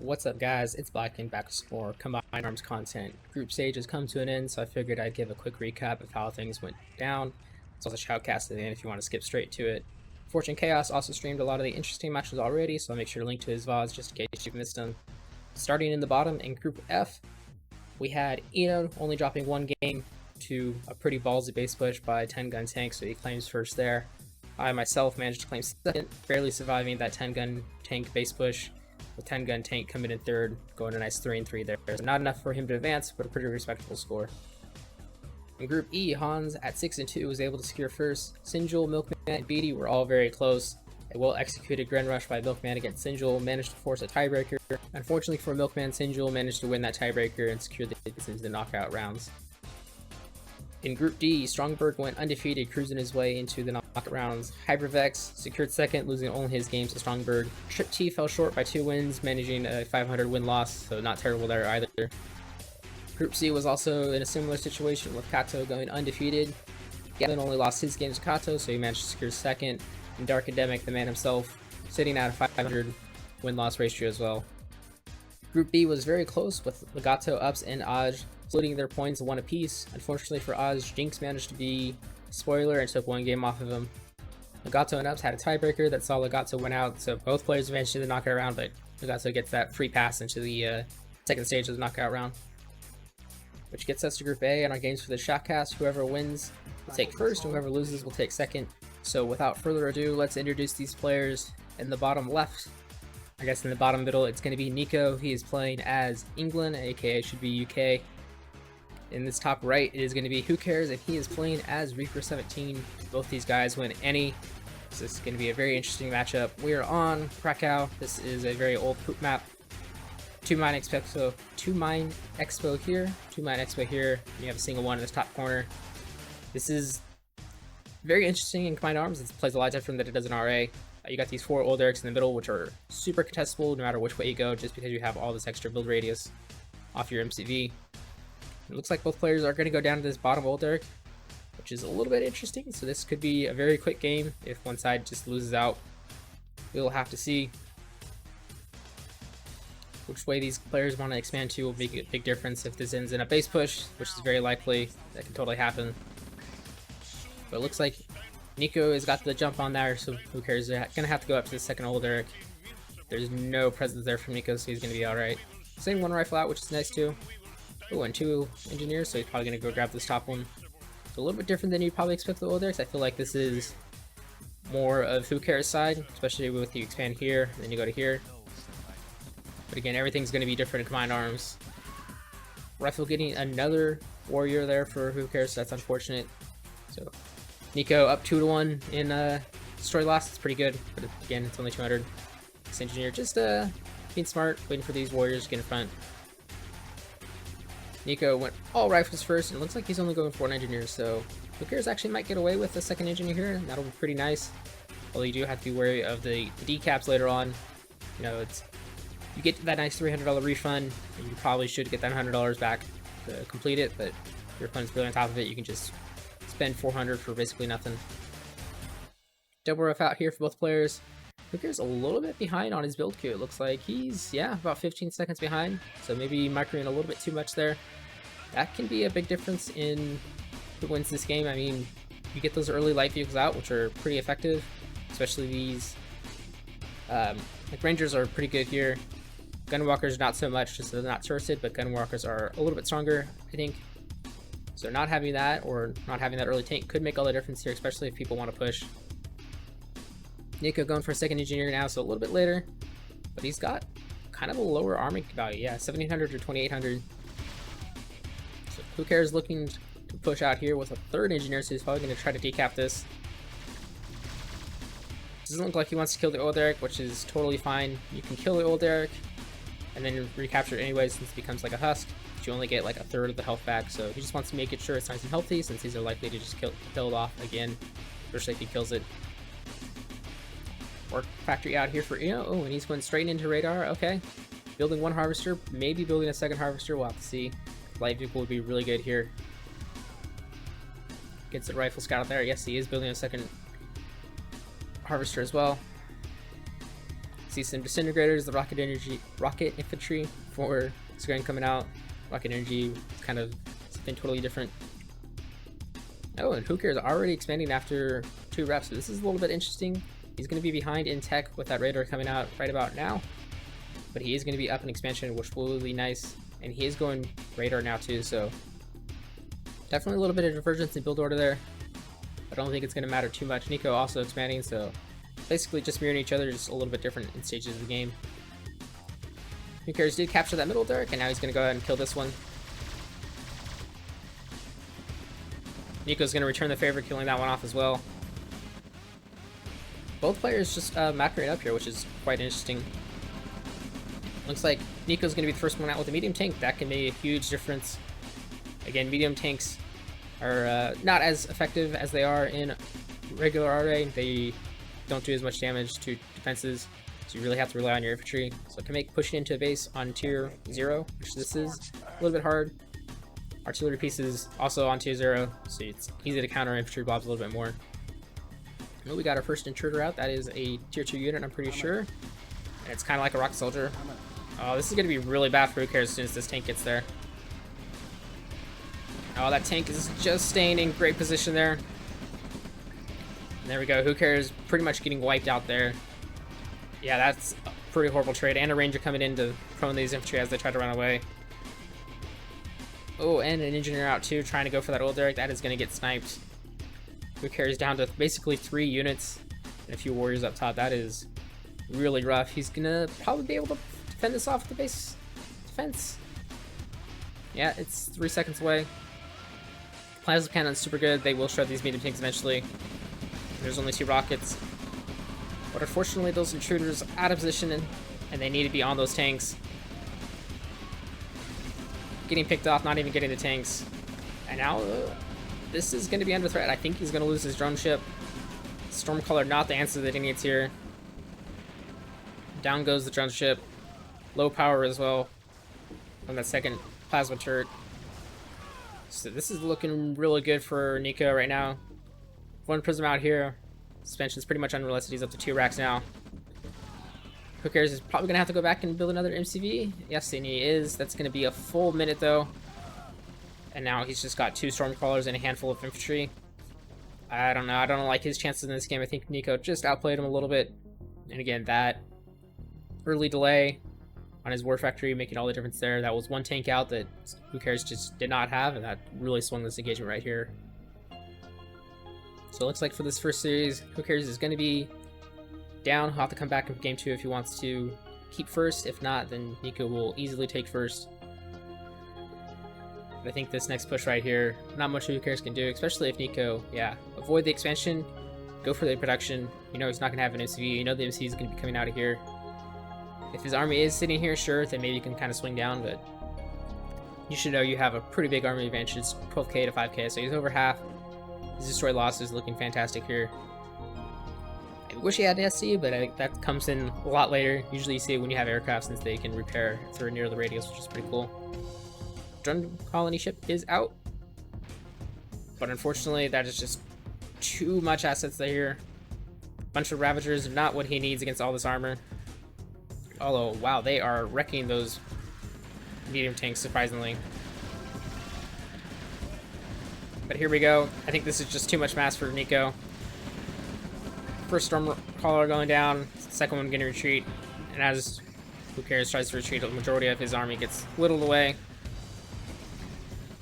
What's up, guys? It's Blackking back with some more Combined Arms content. Group stage has come to an end, so I figured I'd give a quick recap of how things went down. It's also Shoutcast at the end if you want to skip straight to it. FortunesChaos also streamed a lot of the interesting matches already, so I'll make sure to link to his VODs just in case you've missed them. Starting in the bottom, in Group F, we had Eno only dropping one game to a pretty ballsy base push by 10-gun tank, so he claims first there. I myself managed to claim second, barely surviving that 10-gun tank base push, with 10-gun tank coming in third, going a nice 3-3 there. So not enough for him to advance, but a pretty respectable score. In Group E, Hans at 6-2 was able to secure first. Sinjul, Milkman, and Beatty were all very close. A well-executed Gren Rush by Milkman against Sinjul managed to force a tiebreaker. Unfortunately for Milkman, Sinjul managed to win that tiebreaker and secure the tickets into the knockout rounds. In Group D, Strongberg went undefeated, cruising his way into the knockout rounds. Hypervex secured second, losing only his games to Strongberg. Trip T fell short by 2 wins, managing a 500 win-loss, so not terrible there either. Group C was also in a similar situation, with Kato going undefeated. Gavin only lost his games to Kato, so he managed to secure second. And Dark Endemic, the man himself, sitting at a 500 win-loss ratio as well. Group B was very close, with Legato, Ups, and Aj splitting their points 1 apiece. Unfortunately for Oz, Jinx managed to be a spoiler and took 1 game off of him. Legato and Ups had a tiebreaker that saw Legato win out, so both players advanced to the knockout round, but Legato gets that free pass into the second stage of the knockout round. Which gets us to Group A and our games for the Shoutcast. Whoever wins will take first, and whoever loses will take second. So without further ado, let's introduce these players. In the bottom left, I guess in the bottom middle, it's going to be Nico. He is playing as England, aka should be UK. In this top right, it is going to be Who Cares, and he is playing as Reaper 17. Both these guys win any, so this is going to be a very interesting matchup. We are on Krakow. This is a very old poop map. 2 Mine Expo here. And you have a single one in this top corner. This is very interesting in Combined Arms. It plays a lot different than it does in RA. You got these 4 old Erics in the middle, which are super contestable no matter which way you go, just because you have all this extra build radius off your MCV. It looks like both players are going to go down to this bottom old Eric, which is a little bit interesting. So this could be a very quick game if one side just loses out. We'll have to see which way these players want to expand to. Will make a big difference if this ends in a base push, which is very likely. That can totally happen. But it looks like Nico has got the jump on there, so Who Cares? They're going to have to go up to the second old Eric. There's no presence there from Nico, so he's going to be alright. Same 1 rifle out, which is nice too. Oh, and 2 engineers, so he's probably going to go grab this top one. It's a little bit different than you'd probably expect with the old Erics. I feel like this is more of Who Cares side, especially with you expand here, and then you go to here. But again, everything's going to be different in Combined Arms. Rifle getting another warrior there for Who Cares, so that's unfortunate. So Nico up 2-1 in destroy loss. It's pretty good, but again, it's only 200. This engineer just being smart, waiting for these warriors to get in front. Nico went all rifles first, and it looks like he's only going for 1 engineer, so Who Cares actually might get away with the second engineer here, and that'll be pretty nice. Although you do have to be wary of the decaps later on. You know, you get that nice $300 refund, and you probably should get that $100 back to complete it, but if your funds really on top of it, you can just spend $400 for basically nothing. Double ref out here for both players. Who Cares a little bit behind on his build queue. It looks like he's, about 15 seconds behind, so maybe microing a little bit too much there. That can be a big difference in who wins this game. I mean, you get those early light vehicles out, which are pretty effective, especially these, like Rangers are pretty good here. Gunwalkers not so much, just they're not sourced, but Gunwalkers are a little bit stronger, I think. So not having that, or not having that early tank could make all the difference here, especially if people want to push. Nico going for a second engineer now, so a little bit later, but he's got kind of a lower arming value. 1700 to 2800. So Who Cares looking to push out here with a 3rd engineer, so he's probably going to try to decap this. Doesn't look like he wants to kill the old Eric, which is totally fine. You can kill the old Eric and then recapture it anyway, since it becomes like a husk, but you only get like a 1/3 of the health back. So he just wants to make sure it's nice and healthy, since these are likely to just kill it off again, especially if he kills it. Work factory out here for Eno. Oh, and he's going straight into radar. Okay. Building 1 harvester, maybe building a 2nd harvester. We'll have to see. Light vehicle would be really good here. Gets the rifle scout out there. Yes, he is building a 2nd harvester as well. See some disintegrators, the rocket infantry for Screen coming out. Rocket energy, kind of something totally different. Oh, and Hooker is already expanding after 2 reps, so this is a little bit interesting. He's going to be behind in tech with that radar coming out right about now, but he is going to be up in expansion, which will be nice. And he is going radar now too, so definitely a little bit of divergence in build order there. I don't think it's going to matter too much. Nico also expanding, so basically just mirroring each other, just a little bit different in stages of the game. Who cares? Did capture that middle Derek, and now he's going to go ahead and kill this one. Nico's going to return the favor, killing that one off as well. Both players just macroing up here, which is quite interesting. Looks like Nico's going to be the first one out with a medium tank. That can make a huge difference. Again, medium tanks are not as effective as they are in regular RA. They don't do as much damage to defenses, so you really have to rely on your infantry. So it can make pushing into a base on tier 0, which this is a little bit hard. Artillery pieces also on tier 0, so it's easy to counter infantry blobs a little bit more. Well, we got our first intruder out. That is a tier 2 unit, I'm pretty sure. And it's kind of like a rocket soldier. Oh, this is going to be really bad for Who Cares as soon as this tank gets there. Oh, that tank is just staying in great position there. There we go. Who Cares pretty much getting wiped out there. Yeah, that's a pretty horrible trade. And a ranger coming in to prone these infantry as they try to run away. Oh, and an engineer out too, trying to go for that old Derek. That is going to get sniped. Who Cares down to basically 3 units and a few warriors up top. That is really rough. He's going to probably be able to defend this off with the base defense. Yeah, it's 3 seconds away. Plasma cannon's super good. They will shred these medium tanks eventually. There's only 2 rockets. But unfortunately, those intruders are out of position and they need to be on those tanks. Getting picked off, not even getting the tanks. And now this is going to be under threat. I think he's going to lose his drone ship. Stormcaller not the answer that he needs here. Down goes the drone ship. Low power as well on that second plasma turret. So this is looking really good for Nico right now. 1 prism out here. Suspension's pretty much unrealistic. He's up to 2 racks now. Who Cares is probably going to have to go back and build another MCV. Yes, and he is. That's going to be a full minute though. And now he's just got 2 Stormcrawlers and a handful of infantry. I don't know. I don't like his chances in this game. I think Nico just outplayed him a little bit. And again, that early delay on his war factory making all the difference there. That was 1 tank out that Who Cares just did not have, and that really swung this engagement right here. So it looks like for this first series, Who Cares is going to be down. He'll have to come back in game 2 if he wants to keep first. If not, then Nico will easily take first. But I think this next push right here, not much Who Cares can do, especially if Nico, yeah, avoid the expansion, go for the production. You know he's not going to have an MCV. You know the MCV is going to be coming out of here. If his army is sitting here, sure, then maybe you can kind of swing down, but you should know you have a pretty big army advantage. It's 12k to 5k, so he's over half. His destroy loss is looking fantastic here. I wish he had an SC, but that comes in a lot later. Usually you see it when you have aircraft, since they can repair if they're near the radius, which is pretty cool. Drone colony ship is out, but unfortunately that is just too much assets there. Bunch of Ravagers, not what he needs against all this armor. Although, wow, they are wrecking those medium tanks, surprisingly. But here we go. I think this is just too much mass for Nico. First Stormcaller going down, second one getting retreat. And as Who Cares tries to retreat, the majority of his army gets whittled away.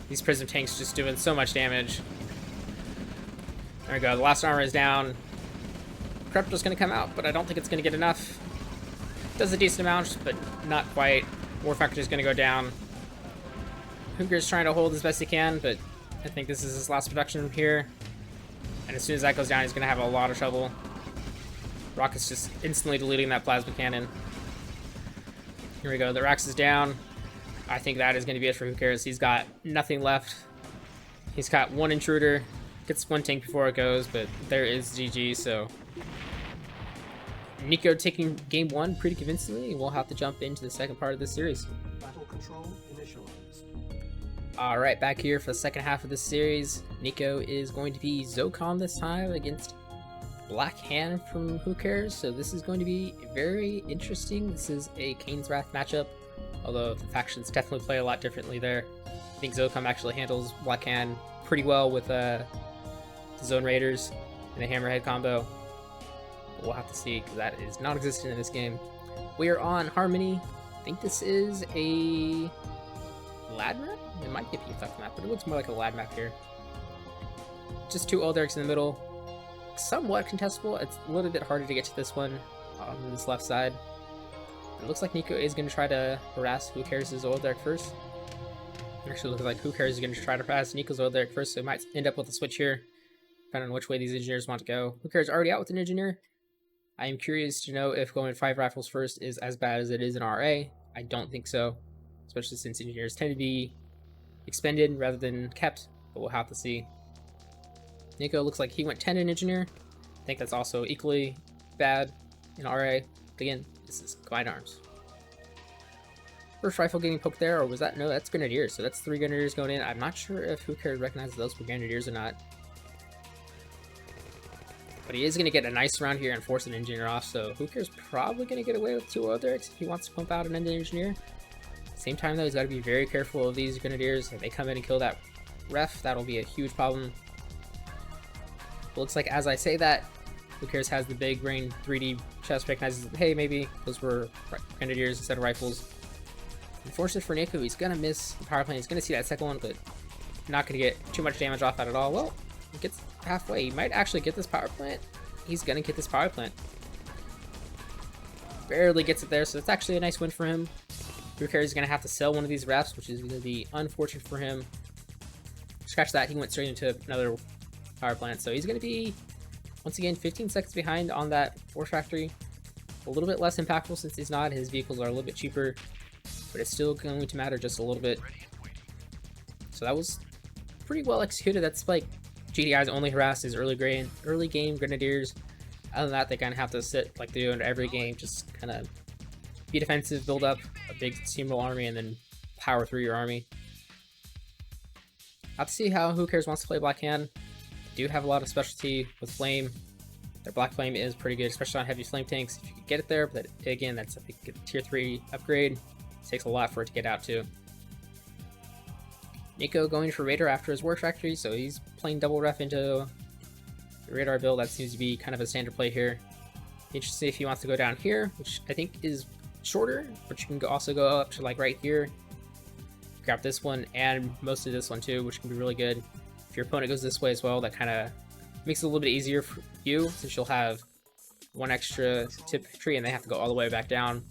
These prism tanks just doing so much damage. There we go, the last armor is down. Corruptor's going to come out, but I don't think it's going to get enough. Does a decent amount, but not quite. War Factory is going to go down. Hooker's trying to hold as best he can, but I think this is his last production here. And as soon as that goes down, he's going to have a lot of trouble. Rocket's just instantly deleting that plasma cannon. Here we go. The Rax is down. I think that is going to be it for Who Cares. He's got nothing left. He's got 1 intruder. Gets 1 tank before it goes, but there is GG, so Nico taking game 1 pretty convincingly. We'll have to jump into the second part of this series. Battle control initialized. Alright, back here for the second half of this series. Nico is going to be Zocon this time against Black Hand from Who Cares, so this is going to be very interesting. This is a Kane's Wrath matchup, although the factions definitely play a lot differently there. I think Zocom actually handles Black Hand pretty well with the Zone Raiders and the Hammerhead combo. But we'll have to see, because that is non-existent in this game. We are on Harmony. I think this is a Lad map? It might be a P-Tuck map, but it looks more like a Lad map here. Just two Eldarics in the middle. Somewhat contestable. It's a little bit harder to get to this one on this left side. It looks like Nico is going to try to harass Who Cares' Eldaric first. It actually looks like Who Cares is going to try to harass Nico's Eldaric first, so it might end up with a switch here, depending on which way these engineers want to go. Who Cares already out with an engineer. I am curious to know if going 5 rifles first is as bad as it is in RA. I don't think so, especially since engineers tend to be expended rather than kept, but we'll have to see. Nico looks like he went 10 in engineer. I think that's also equally bad in RA. But again, this is combined arms. First rifle getting poked there, or was that? No, that's Grenadiers. So that's 3 Grenadiers going in. I'm not sure if Who Cares recognizes those for Grenadiers or not. But he is going to get a nice round here and force an engineer off. So Who Cares probably going to get away with 2 Eldarics if he wants to pump out an engineer. Same time though, he's got to be very careful of these Grenadiers. If they come in and kill that ref, that'll be a huge problem. Looks like as I say that, Who Cares has the big brain 3D chest, recognizes, hey, maybe those were Grenadiers instead of rifles. Unfortunately for Nico, he's going to miss the power plant. He's going to see that second one, but not going to get too much damage off that at all. Well, he gets halfway. He might actually get this power plant. He's going to get this power plant. Barely gets it there, so it's actually a nice win for him. Who Cares is going to have to sell one of these refs, which is going to be unfortunate for him. Scratch that, he went straight into another power plant. So he's going to be, once again, 15 seconds behind on that Force Factory. A little bit less impactful since he's not. His vehicles are a little bit cheaper, but it's still going to matter just a little bit. So that was pretty well executed. That's like GDI's only harass his early game Grenadiers. Other than that, they kind of have to sit like they do in every game, just kind of be defensive, build up a big steamroll army, and then power through your army. Have to see how Who Cares wants to play Black Hand. They do have a lot of specialty with Flame. Their Black Flame is pretty good, especially on heavy flame tanks. If you could get it there, but again, that's I think a tier 3 upgrade. It takes a lot for it to get out to. Nico going for Radar after his War Factory, so he's playing double ref into the Radar build. That seems to be kind of a standard play here. Interesting if he wants to go down here, which I think is shorter, but you can also go up to like right here. Grab this one and most of this one too, which can be really good. If your opponent goes this way as well, that kind of makes it a little bit easier for you, since you'll have one extra tip tree and they have to go all the way back down.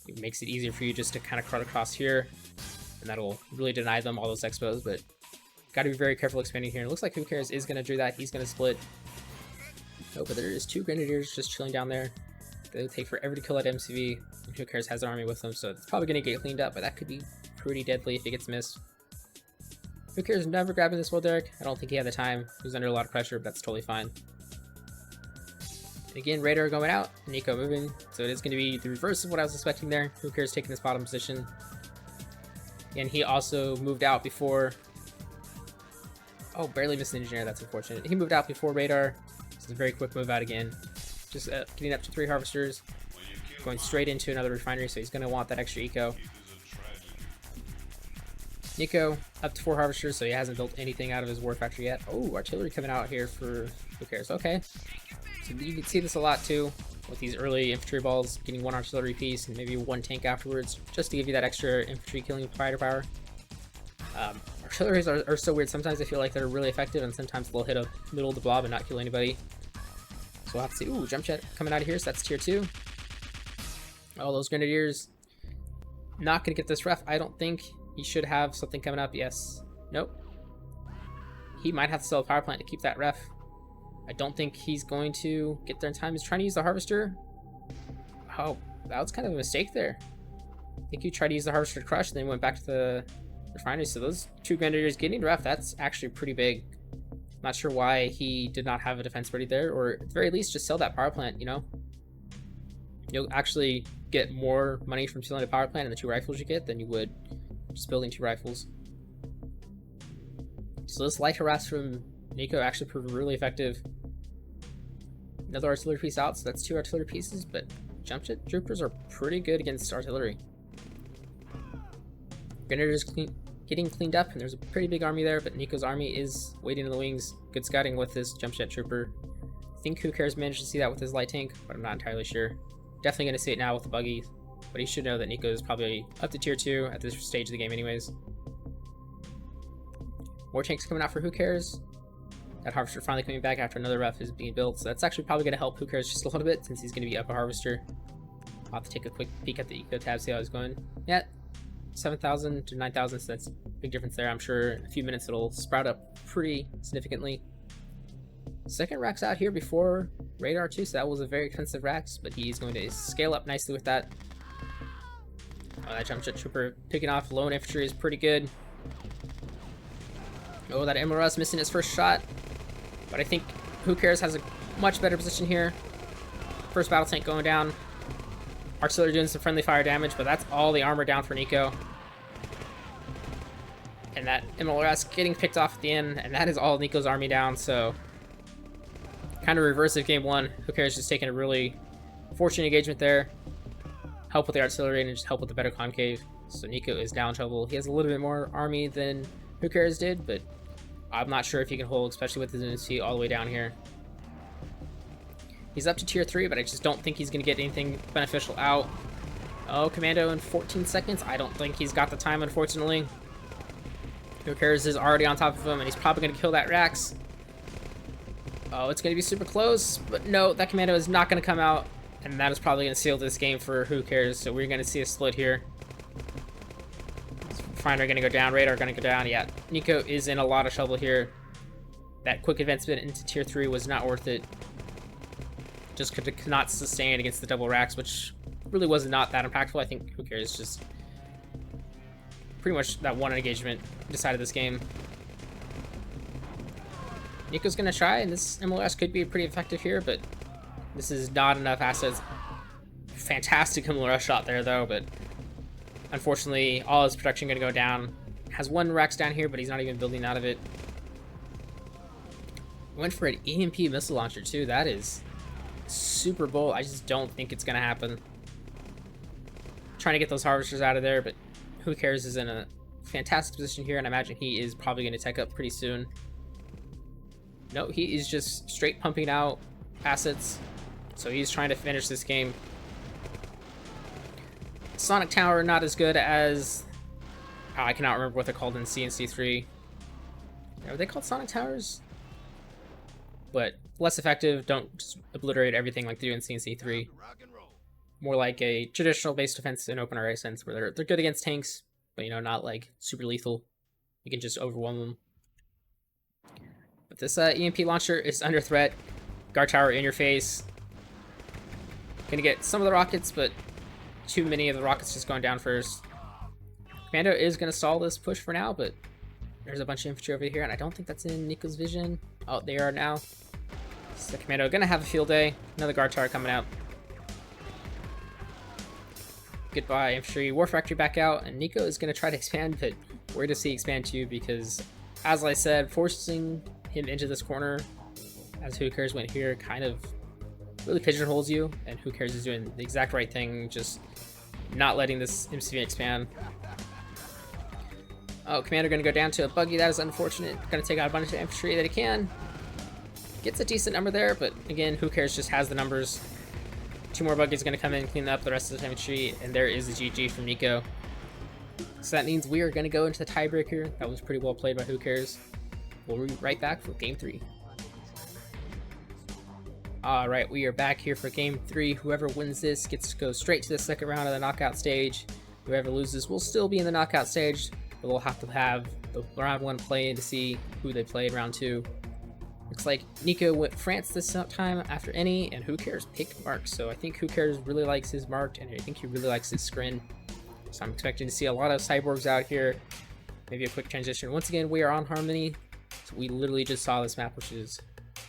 It makes it easier for you just to kind of cut across here, and that'll really deny them all those expos, but got to be very careful expanding here. It looks like Who Cares is going to do that. He's going to split. Oh, but there is 2 Grenadiers just chilling down there. They'll take forever to kill that MCV. And Who Cares has an army with them, so it's probably going to get cleaned up, but that could be pretty deadly if it gets missed. Who Cares never grabbing this World Derek? I don't think he had the time. He was under a lot of pressure, but that's totally fine. And again, Radar going out, Nico moving, so it is going to be the reverse of what I was expecting there. Who Cares taking this bottom position. And he also moved out before... Oh, barely missed an engineer, that's unfortunate. He moved out before Radar. This is a very quick move out again. Just getting up to 3 harvesters, going straight into another refinery, so he's going to want that extra eco. Nico up to 4 harvesters, so he hasn't built anything out of his War Factory yet. Oh, artillery coming out here for Who Cares. Okay, so you can see this a lot too with these early infantry balls, getting 1 artillery piece and maybe 1 tank afterwards, just to give you that extra infantry killing firepower. Artilleries are so weird. Sometimes I feel like they're really effective, and sometimes they'll hit a middle of the blob and not kill anybody. So we'll have to see. Ooh, jump jet coming out of here, so that's tier 2. Oh, those Grenadiers not gonna get this ref. I don't think. He should have something coming up. Yes. Nope. He might have to sell a power plant to keep that ref. I don't think he's going to get there in time. He's trying to use the harvester. Oh, that was kind of a mistake there. I think he tried to use the harvester to crush and then went back to the refinery. So those 2 Grenadiers getting ref, that's actually pretty big. Not sure why he did not have a defense ready there, or at the very least just sell that power plant, you know? You'll actually get more money from selling a power plant and the 2 rifles you get than you would just building 2 rifles. So this light harass from Nico actually proved really effective. Another artillery piece out, so that's 2 artillery pieces, but jump jet troopers are pretty good against artillery. Grenadiers getting cleaned up, and there's a pretty big army there, but Nico's army is waiting in the wings. Good scouting with this jump jet trooper. I think Who Cares managed to see that with his light tank, but I'm not entirely sure. Definitely going to see it now with the buggy, but he should know that Nico is probably up to tier 2 at this stage of the game anyways. More tanks coming out for Who Cares. That harvester finally coming back after another ref is being built, so that's actually probably going to help Who Cares just a little bit since he's going to be up a harvester. I'll have to take a quick peek at the eco tab, see how it's going. Yeah, 7,000 to 9,000, so that's a big difference there. I'm sure in a few minutes it'll sprout up pretty significantly. Second rack's out here before radar too, so that was a very expensive racks, but he's going to scale up nicely with that. Oh, that jump jet trooper picking off lone infantry is pretty good. Oh, that MRS missing his first shot. But I think Who Cares has a much better position here. First battle tank going down. Artillery doing some friendly fire damage, but that's all the armor down for Nico. And that MLRS getting picked off at the end, and that is all Nico's army down, so kind of reverse of game 1. Who Cares just taking a really fortunate engagement there. Help with the artillery and just help with the better concave. So Nico is down trouble. He has a little bit more army than Who Cares did, but I'm not sure if he can hold, especially with his unity all the way down here. He's up to tier 3, but I just don't think he's going to get anything beneficial out. Oh, Commando in 14 seconds. I don't think he's got the time, unfortunately. Who Cares is already on top of him, and he's probably going to kill that Rax. Oh, it's going to be super close, but no, that Commando is not going to come out, and that is probably going to seal this game for Who Cares, so we're going to see a split here. Finder going to go down, radar going to go down. Yeah, Nico is in a lot of trouble here. That quick advancement into tier 3 was not worth it. Just could not sustain against the double racks, which really was not that impactful. I think Who Cares just pretty much that one engagement decided this game. Nico's going to try, and this MLS could be pretty effective here, but this is not enough assets. Fantastic MLS shot there, though, but unfortunately, all his production going to go down. Has 1 Rex down here, but he's not even building out of it. Went for an EMP missile launcher, too. That is super bold. I just don't think it's going to happen. Trying to get those harvesters out of there, but Who Cares is in a fantastic position here, and I imagine he is probably going to tech up pretty soon. No, he is just straight pumping out assets, so he's trying to finish this game. Sonic Tower not as good as I cannot remember what they're called in CNC3. Are they called Sonic Towers? But less effective. Don't just obliterate everything like they do in CNC3. More like a traditional base defense in OpenRA sense, where they're good against tanks, but you know, not like super lethal. You can just overwhelm them. But this EMP launcher is under threat. Guard tower in your face. Gonna get some of the rockets, but too many of the rockets just going down first. Commando is going to stall this push for now, but there's a bunch of infantry over here, and I don't think that's in Nico's vision. Oh, they are now. So Commando going to have a field day. Another guard tower coming out. Goodbye, infantry. War factory back out, and Nico is going to try to expand, but where does he expand to? Because, as I said, forcing him into this corner, as Who Cares went here, kind of really pigeonholes you, and Who Cares is doing the exact right thing, just not letting this MCV expand. Oh, Commander going to go down to a buggy. That is unfortunate. Going to take out a bunch of infantry that he can. Gets a decent number there, but again, Who Cares just has the numbers. 2 more buggies going to come in, clean up the rest of the infantry, and there is a GG from Nico. So that means we are going to go into the tiebreaker. That was pretty well played by Who Cares. We'll be right back for game 3. Alright, we are back here for game 3. Whoever wins this gets to go straight to the second round of the knockout stage. Whoever loses will still be in the knockout stage, but we'll have to have the round 1 play-in to see who they played round 2. Looks like Nico went France this time after any, and Who Cares picked Mark. So I think Who Cares really likes his Marked, and I think he really likes his Skrin. So I'm expecting to see a lot of cyborgs out here. Maybe a quick transition. Once again, we are on Harmony. So we literally just saw this map, which is,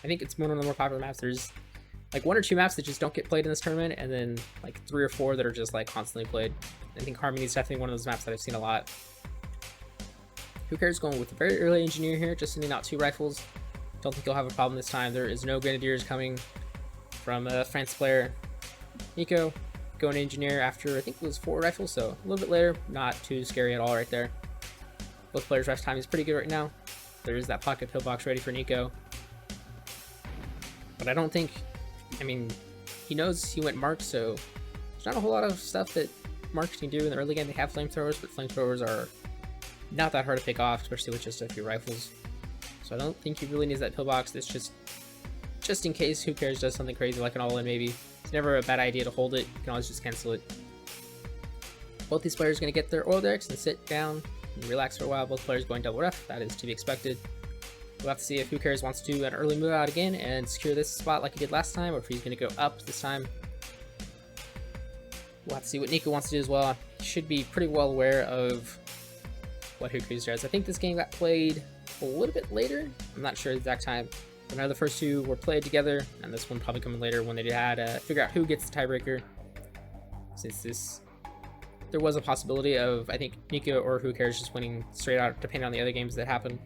I think it's one of the more popular maps. There's like 1 or 2 maps that just don't get played in this tournament, and then like 3 or 4 that are just like constantly played. I think Harmony is definitely one of those maps that I've seen a lot. Who Cares going with a very early engineer here, just sending out 2 rifles. Don't think he'll have a problem this time. There is no grenadiers coming. from a France player. Nico going engineer after I think it was 4 rifles, so a little bit later. Not too scary at all right there. Both players' rest time is pretty good right now. There is that pocket pillbox ready for Nico. But I don't think, I mean, he knows he went marked, so there's not a whole lot of stuff that marks can do in the early game. They have flamethrowers, but flamethrowers are not that hard to pick off, especially with just a few rifles. So I don't think he really needs that pillbox. It's just in case Who Cares does something crazy like an all-in maybe. It's never a bad idea to hold it. You can always just cancel it. Both these players are going to get their oil derricks and sit down and relax for a while. Both players going double ref. That is to be expected. We'll have to see if Who Cares wants to do an early move out again and secure this spot like he did last time, or if he's going to go up this time. We'll have to see what Nico wants to do as well. He should be pretty well aware of what Who Cares does. I think this game got played a little bit later. I'm not sure the exact time. But now the first two were played together, and this one probably coming later when they had to figure out who gets the tiebreaker. Since there was a possibility of, I think, Nico or Who Cares just winning straight out, depending on the other games that happened.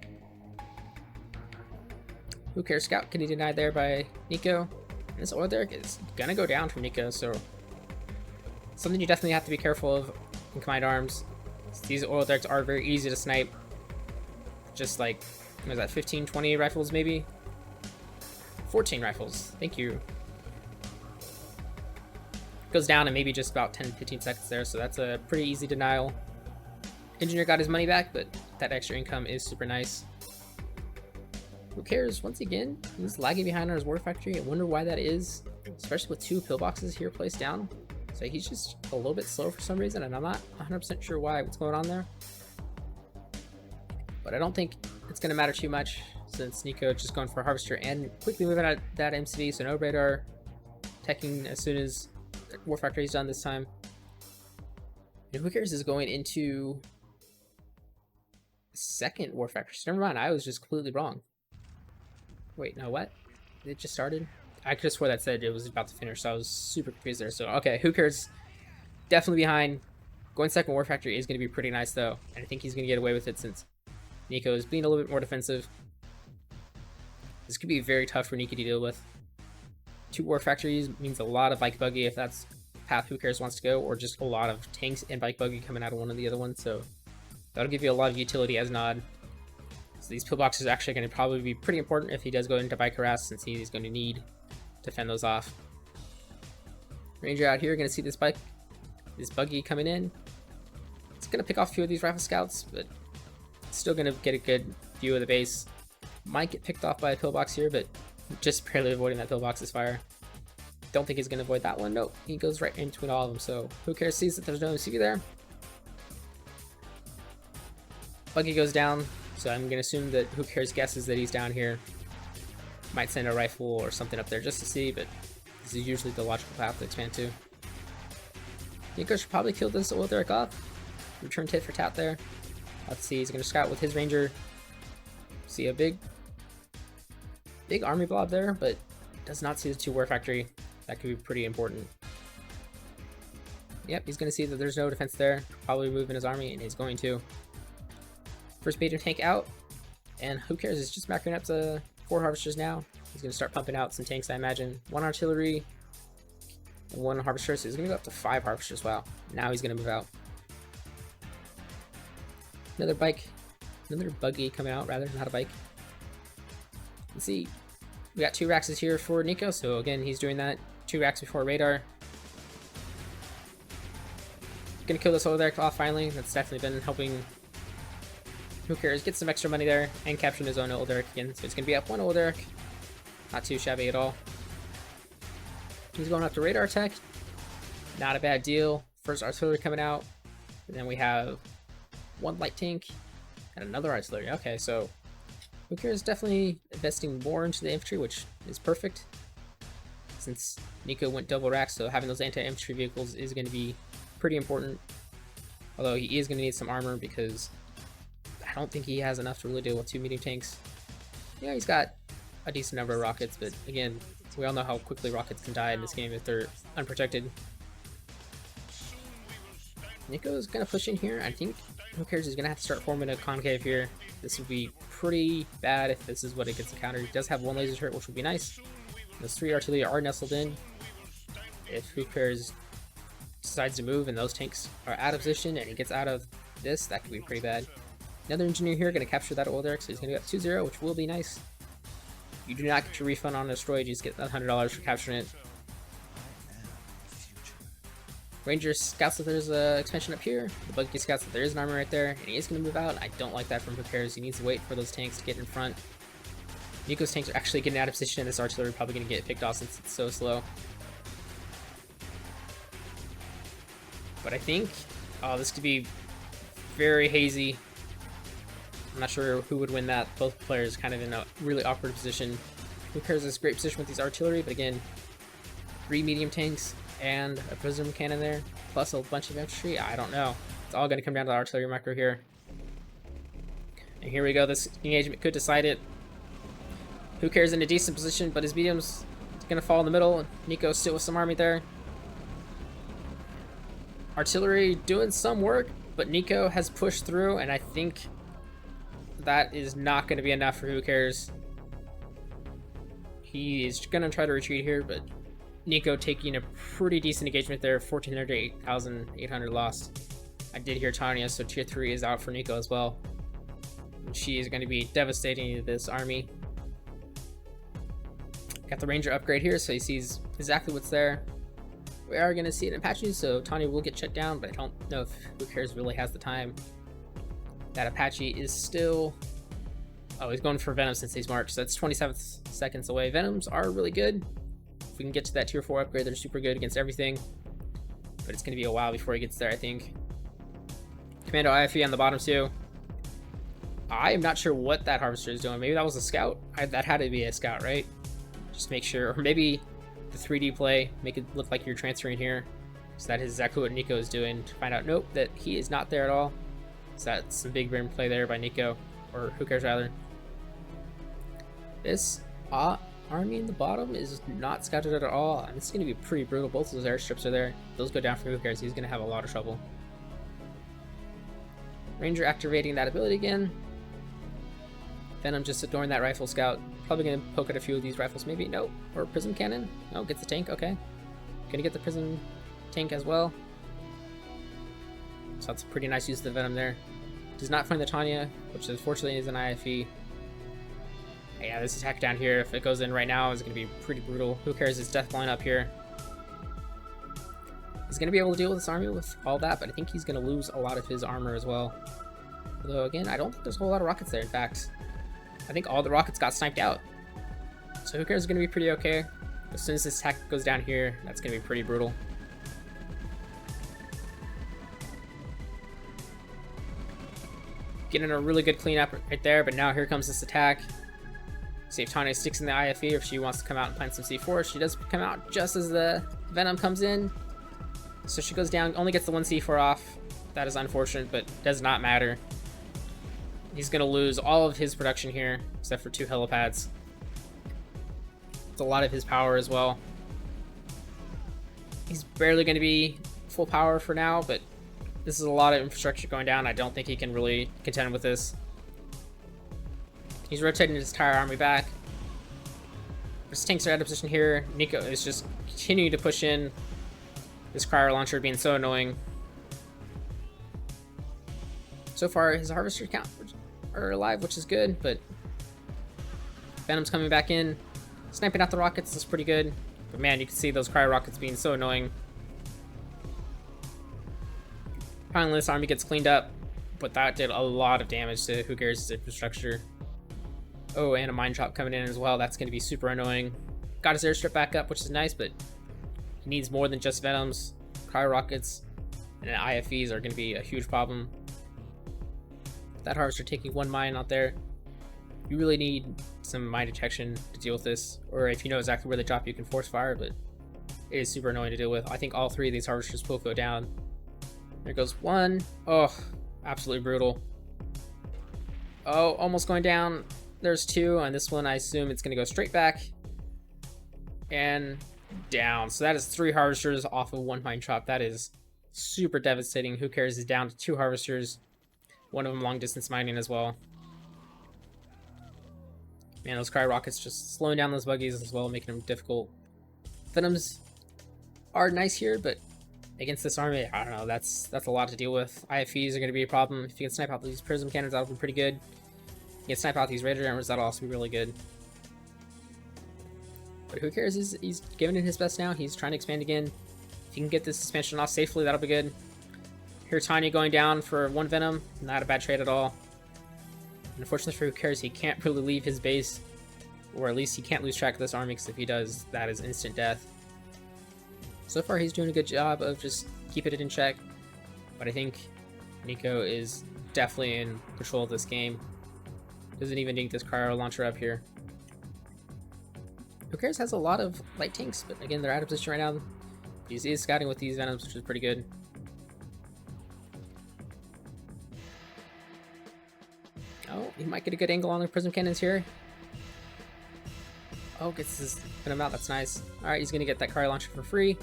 Who Cares Scout getting denied there by Nico. And this oil derrick is gonna go down from Nico, so something you definitely have to be careful of in combined arms. These oil derricks are very easy to snipe. Just like, what was that, 15, 20 rifles maybe? 14 rifles, thank you. Goes down in maybe just about 10-15 seconds there, so that's a pretty easy denial. Engineer got his money back, but that extra income is super nice. Who Cares, once again, he's lagging behind on his War Factory. I wonder why that is, especially with 2 pillboxes here placed down. So he's just a little bit slow for some reason, and I'm not 100% sure what's going on there. But I don't think it's going to matter too much, since Nico just going for a Harvester and quickly moving out that MCV, so no radar teching as soon as War Factory is done this time. And Who Cares is going into second War Factory. So never mind, I was just completely wrong. Wait, no, what? It just started? I could have swore that said it was about to finish, so I was super confused there. So, okay, Who Cares definitely behind. Going second War Factory is going to be pretty nice, though. And I think he's going to get away with it since Nico is being a little bit more defensive. This could be very tough for Nico to deal with. 2 War Factories means a lot of Bike Buggy if that's the path Who Cares wants to go, or just a lot of tanks and Bike Buggy coming out of one of the other ones, so that'll give you a lot of utility as Nod. So these pillboxes are actually going to probably be pretty important if he does go into Bike Harass, since he's going to need to fend those off. Ranger out here, going to see this Buggy coming in. It's going to pick off a few of these Rifle Scouts, but still going to get a good view of the base. Might get picked off by a pillbox here, but just barely avoiding that pillbox's fire. Don't think he's going to avoid that one. Nope, he goes right in between all of them. So Who Cares sees that there's no MCV there. Buggy goes down, so I'm going to assume that Who Cares guesses that he's down here. Might send a rifle or something up there just to see, but this is usually the logical path to expand to. Nico should probably kill this oil derrick off. Return tit for tat there. Let's see, he's going to scout with his Ranger. See a big army blob there, but does not see the 2 War Factory. That could be pretty important. Yep, he's going to see that there's no defense there. Probably move in his army, and he's going to. First medium tank out, and Who Cares is just macroing up to 4 Harvesters now. He's going to start pumping out some tanks, I imagine. 1 Artillery, and 1 Harvester, so he's going to go up to 5 Harvesters. Wow, now he's going to move out. Another Buggy coming out, rather, not a Bike. Let's see, we got 2 racks here for Nico, so again, he's doing that. 2 racks before radar. Gonna kill this oil derrick off finally. That's definitely been helping Who Cares get some extra money there and capturing his own oil derrick again. So it's gonna be up 1 oil derrick. Not too shabby at all. He's going up to radar tech. Not a bad deal. First artillery coming out. And then we have 1 light tank and another artillery. Okay, so Who Cares definitely investing more into the infantry, which is perfect. Since Nico went double rack, so having those anti-infantry vehicles is going to be pretty important. Although he is going to need some armor because I don't think he has enough to really deal with 2 medium tanks. Yeah, he's got a decent number of rockets, but again, we all know how quickly rockets can die in this game if they're unprotected. Nico's going to push in here. I think Who Cares is going to have to start forming a concave here. This would be pretty bad if this is what it gets encountered. He does have 1 laser turret, which would be nice. Those 3 artillery are nestled in. If Who Cares decides to move and those tanks are out of position and he gets out of this, that could be pretty bad. Another engineer here going to capture that oil derrick, so he's going to get 2-0, which will be nice. You do not get your refund on a destroy, you just get that $100 for capturing it. Ranger scouts that there's an expansion up here. The buggy scouts that there is an army right there, and he is going to move out. I don't like that from Who Cares. He needs to wait for those tanks to get in front. Nico's tanks are actually getting out of position, and this artillery probably going to get picked off since it's so slow. But I think, oh, this could be very hazy. I'm not sure who would win that. Both players kind of in a really awkward position. Who Cares is a great position with these artillery, but again, 3 medium tanks and a prism cannon there, plus a bunch of infantry. I don't know. It's all going to come down to the artillery macro here. And here we go. This engagement could decide it. Who Cares in a decent position, but his medium's going to fall in the middle. Nico's still with some army there. Artillery doing some work, but Nico has pushed through, and I think that is not going to be enough for Who Cares. He is going to try to retreat here, but Nico taking a pretty decent engagement there, 1,400 to 8,800 lost. I did hear Tanya, so tier 3 is out for Nico as well. And she is going to be devastating this army. Got the Ranger upgrade here, so he sees exactly what's there. We are going to see it in Apache, so Tanya will get shut down, but I don't know if Who Cares really has the time. That Apache is still... Oh, he's going for Venom since he's marked, so that's 27 seconds away. Venoms are really good. If we can get to that tier 4 upgrade, they're super good against everything. But it's going to be a while before he gets there, I think. Commando IFE on the bottom too. I am not sure what that Harvester is doing. Maybe that was a scout? That had to be a scout, right? Just make sure. Or maybe the 3D play, make it look like you're transferring here. So that is exactly what Nico is doing. To find out, nope, that he is not there at all. So that's some big brain play there by Nico. Or Who Cares rather. This army in the bottom is not scouted at all, and it's going to be pretty brutal. Both of those airstrips are there. Those go down for Who Cares. He's going to have a lot of trouble. Ranger activating that ability again. Venom just ignoring that rifle scout. Probably going to poke at a few of these rifles, maybe. Nope. Or prism cannon. No, gets the tank. Okay. Going to get the prism tank as well. So that's a pretty nice use of the Venom there. Does not find the Tanya, which unfortunately is an IFE. Yeah, this attack down here, if it goes in right now, is going to be pretty brutal. Who Cares? His death line up here. He's going to be able to deal with this army with all that, but I think he's going to lose a lot of his armor as well. Although, again, I don't think there's a whole lot of rockets there, in fact. I think all the rockets got sniped out. So Who Cares is going to be pretty okay. As soon as this attack goes down here, that's going to be pretty brutal. Getting a really good cleanup right there, but now here comes this attack. See if Tanya sticks in the IFE, or if she wants to come out and plant some C4. She does come out just as the Venom comes in. So she goes down, only gets the 1 C4 off. That is unfortunate, but does not matter. He's going to lose all of his production here, except for 2 helipads. It's a lot of his power as well. He's barely going to be full power for now, but this is a lot of infrastructure going down. I don't think he can really contend with this. He's rotating his entire army back. His tanks are out of position here. Nico is just continuing to push in. This cryo launcher being so annoying. So far, his harvester count are alive, which is good, but Venom's coming back in. Sniping out the rockets is pretty good. But man, you can see those cryo rockets being so annoying. Finally, this army gets cleaned up, but that did a lot of damage to Who Cares' infrastructure. Oh, and a mine drop coming in as well. That's going to be super annoying. Got his airstrip back up, which is nice, but he needs more than just Venoms. Cryo rockets and IFEs are going to be a huge problem. That harvester taking 1 mine out there. You really need some mine detection to deal with this, or if you know exactly where they drop, you can force fire, but it is super annoying to deal with. I think all 3 of these harvesters will go down. There goes 1. Oh, absolutely brutal. Oh, almost going down. There's 2, and this one I assume it's going to go straight back and down. So that is 3 harvesters off of 1 mine drop. That is super devastating. Who Cares is down to 2 harvesters. One of them long distance mining as well. Man, those Cryo Rockets just slowing down those buggies as well, making them difficult. Venoms are nice here, but against this army, I don't know, that's a lot to deal with. IFEs are going to be a problem. If you can snipe out these Prism Cannons, that'll be pretty good. You can snipe out these Raider Jammers, that'll also be really good. But who cares? He's giving it his best now. He's trying to expand again. If you can get this suspension off safely, that'll be good. Here, Tanya going down for 1 Venom. Not a bad trade at all. And unfortunately for Who Cares, he can't really leave his base. Or at least he can't lose track of this army, because if he does, that is instant death. So far, he's doing a good job of just keeping it in check. But I think Nico is definitely in control of this game. Doesn't even need this cryo launcher up here. Who Cares has a lot of light tanks, but again, they're out of position right now. He is scouting with these Venoms, which is pretty good. Oh, he might get a good angle on the Prism Cannons here. Oh, gets his Venom out, that's nice. Alright, he's gonna get that cryo launcher for free.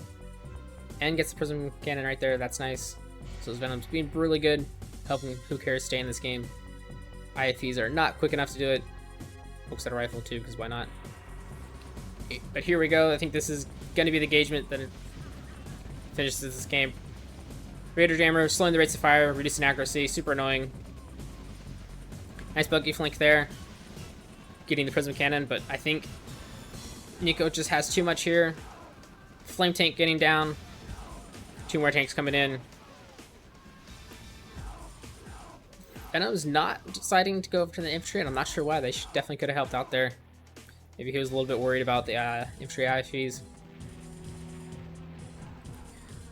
And gets the Prism Cannon right there, that's nice. So his Venom's being really good, helping Who Cares stay in this game. IFEs are not quick enough to do it. Looks at a rifle too, because why not? But here we go, I think this is gonna be the engagement that finishes this game. Raider Jammer, slowing the rates of fire, reducing accuracy, super annoying. Nice buggy flank there. Getting the Prism Cannon, but I think Nico just has too much here. Flame tank getting down. 2 more tanks coming in. Venom's not deciding to go over to the infantry, and I'm not sure why. They definitely could have helped out there. Maybe he was a little bit worried about the infantry IFEs.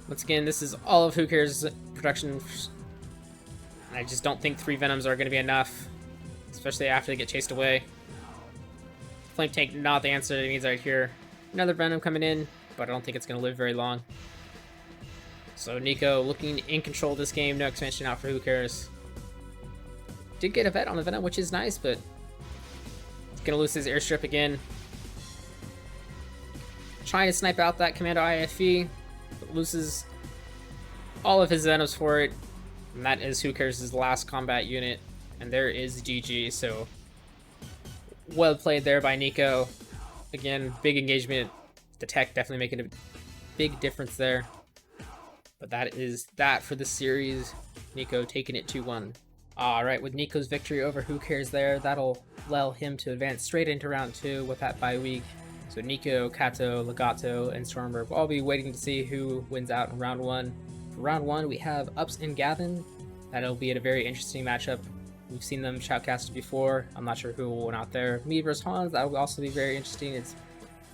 Once again, this is all of Who Cares' production. I just don't think 3 Venoms are going to be enough, especially after they get chased away. Flame tank, not the answer. It needs right here. Another Venom coming in, but I don't think it's going to live very long. So Nico looking in control of this game. No expansion out for Who Cares. Did get a vet on the Venom, which is nice, but he's going to lose his airstrip again. Trying to snipe out that Commando IFE, but loses all of his Venoms for it. And that is Who Cares' last combat unit. And there is GG, so well played there by Nico. Again, big engagement. The tech definitely making a big difference there. But that is that for the series. Nico taking it 2-1. Alright, with Nico's victory over Who Cares there, that'll allow him to advance straight into round 2 with that bye week. So Nico, Kato, Legato, and Stormberg will all be waiting to see who wins out in round 1. For round 1, we have Ups and Gavin. That'll be a very interesting matchup. We've seen them shoutcasted before. I'm not sure who will win out there. Me versus Hans, that will also be very interesting. It's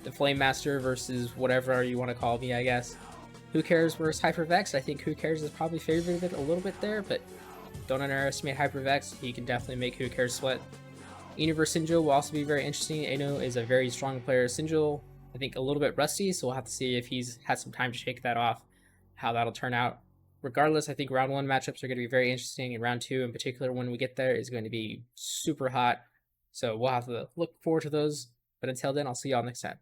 the Flame Master versus whatever you want to call me, I guess. Who Cares versus Hypervex? I think Who Cares is probably favored a little bit there, but don't underestimate Hypervex. He can definitely make Who Cares sweat. Eno versus Sinjil will also be very interesting. Eno is a very strong player. Sinjil, I think, a little bit rusty, so we'll have to see if he's had some time to shake that off, how that'll turn out. Regardless, I think round 1 matchups are going to be very interesting, and round 2 in particular, when we get there, is going to be super hot. So we'll have to look forward to those. But until then, I'll see y'all next time.